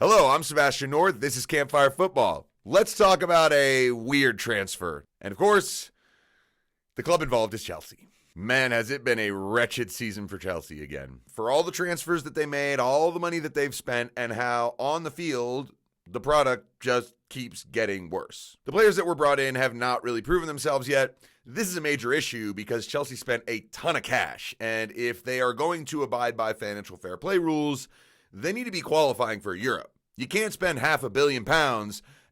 Hello, I'm Sebastian North. This is Campfire Football. Let's talk about a weird transfer. And of course, the club involved is Chelsea. Man, has it been a wretched season for Chelsea again. For all the transfers that they made, all the money that they've spent, and how on the field, the product just keeps getting worse. The players that were brought in have not really proven themselves yet. This is a major issue because Chelsea spent a ton of cash, and if they are going to abide by financial fair play rules, they need to be qualifying for Europe. You can't spend £500 million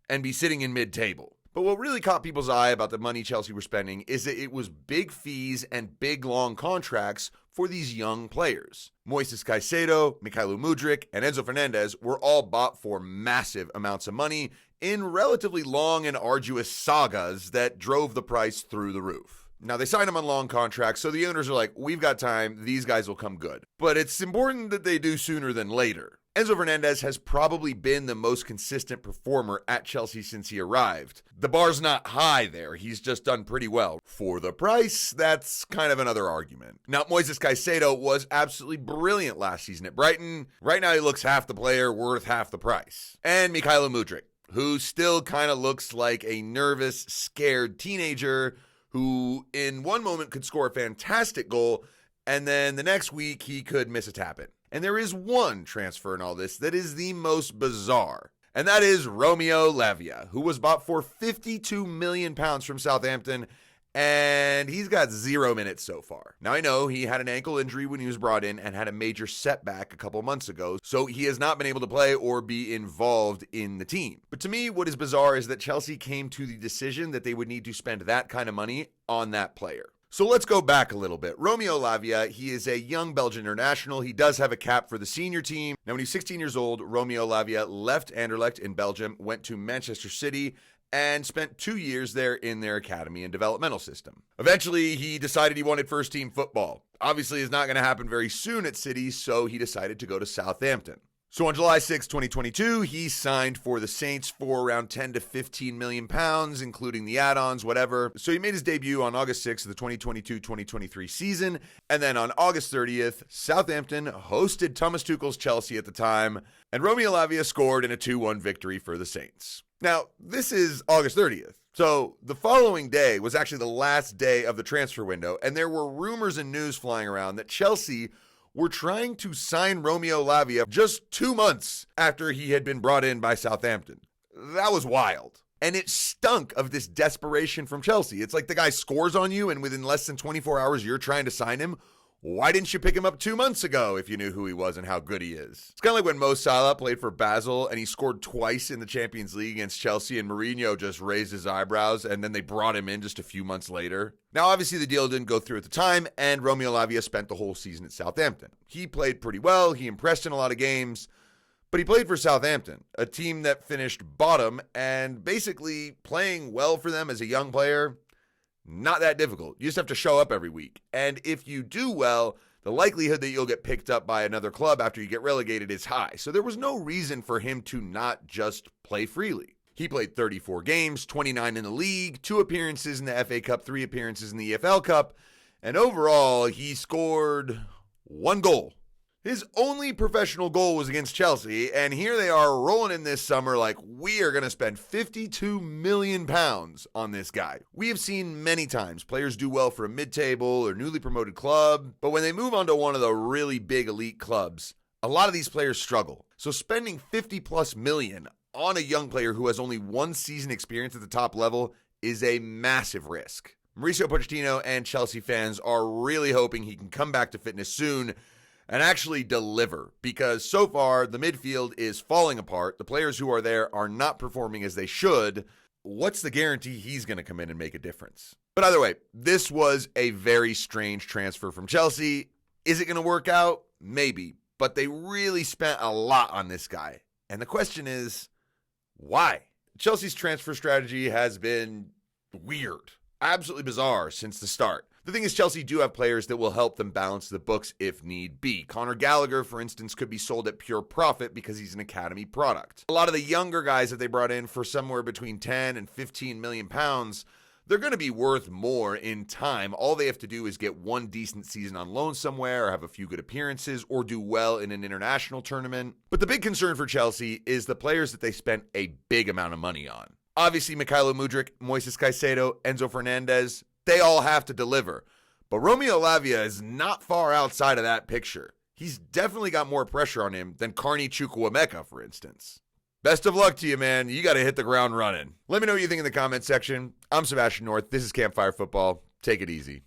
and be sitting in mid-table. But what really caught people's eye about the money Chelsea were spending is that it was big fees and big long contracts for these young players. Moises Caicedo, Mykhailo Mudryk, and Enzo Fernandez were all bought for massive amounts of money in relatively long and arduous sagas that drove the price through the roof. Now, they signed them on long contracts, so the owners are like, we've got time, these guys will come good. But it's important that they do sooner than later. Enzo Fernandez has probably been the most consistent performer at Chelsea since he arrived. The bar's not high there, he's just done pretty well. For the price, that's kind of another argument. Now, Moises Caicedo was absolutely brilliant last season at Brighton. Right now, he looks half the player, worth half the price. And Mykhailo Mudryk, who still kind of looks like a nervous, scared teenager who in one moment could score a fantastic goal, and then the next week he could miss a tap-in. And there is one transfer in all this that is the most bizarre, and that is Romeo Lavia, who was bought for £52 million from Southampton, and he's got 0 minutes so far. Now, I know he had an ankle injury when he was brought in and had a major setback a couple months ago, so he has not been able to play or be involved in the team. But to me, what is bizarre is that Chelsea came to the decision that they would need to spend that kind of money on that player. So let's go back a little bit. Romeo Lavia, he is a young Belgian international. He does have a cap for the senior team. Now, when he's 16 years old, Romeo Lavia left Anderlecht in Belgium, went to Manchester City, and spent 2 years there in their academy and developmental system. Eventually, he decided he wanted first-team football. Obviously, it's not going to happen very soon at City, so he decided to go to Southampton. So on July 6, 2022, he signed for the Saints for around 10 to 15 million pounds, including the add-ons, whatever. So he made his debut on August 6th of the 2022-2023 season. And then on August 30th, Southampton hosted Thomas Tuchel's Chelsea at the time, and Romeo Lavia scored in a 2-1 victory for the Saints. Now, this is August 30th. So the following day was actually the last day of the transfer window, and there were rumors and news flying around that Chelsea were trying to sign Romeo Lavia just 2 months after he had been brought in by Southampton. That was wild. And it stunk of this desperation from Chelsea. It's like the guy scores on you, and within less than 24 hours, you're trying to sign him. Why didn't you pick him up 2 months ago if you knew who he was and how good he is? It's kind of like when Mo Salah played for Basel and he scored twice in the Champions League against Chelsea, and Mourinho just raised his eyebrows, and then they brought him in just a few months later. Now, obviously, the deal didn't go through at the time, and Romeo Lavia spent the whole season at Southampton. He played pretty well, he impressed in a lot of games, but he played for Southampton, a team that finished bottom, and basically playing well for them as a young player, not that difficult. You just have to show up every week. And if you do well, the likelihood that you'll get picked up by another club after you get relegated is high. So there was no reason for him to not just play freely. He played 34 games, 29 in the league, 2 appearances in the FA Cup, 3 appearances in the EFL Cup, and overall, he scored 1 goal. His only professional goal was against Chelsea, and here they are rolling in this summer like we are going to spend £52 million on this guy. We have seen many times players do well for a mid-table or newly promoted club, but when they move on to one of the really big elite clubs, a lot of these players struggle. So spending 50 plus million on a young player who has only 1 season experience at the top level is a massive risk. Mauricio Pochettino and Chelsea fans are really hoping he can come back to fitness soon and actually deliver, because so far the midfield is falling apart. The players who are there are not performing as they should. What's the guarantee he's going to come in and make a difference? But either way, this was a very strange transfer from Chelsea. Is it going to work out? Maybe. But they really spent a lot on this guy. And the question is, why? Chelsea's transfer strategy has been weird, absolutely bizarre since the start. The thing is, Chelsea do have players that will help them balance the books if need be. Conor Gallagher, for instance, could be sold at pure profit because he's an academy product. A lot of the younger guys that they brought in for somewhere between 10 and 15 million pounds, they're going to be worth more in time. All they have to do is get one decent season on loan somewhere, or have a few good appearances, or do well in an international tournament. But the big concern for Chelsea is the players that they spent a big amount of money on. Obviously, Mykhailo Mudryk, Moises Caicedo, Enzo Fernandez, they all have to deliver. But Romeo Lavia is not far outside of that picture. He's definitely got more pressure on him than Carney Chukwuemeka, for instance. Best of luck to you, man. You got to hit the ground running. Let me know what you think in the comments section. I'm Sebastian North. This is Campfire Football. Take it easy.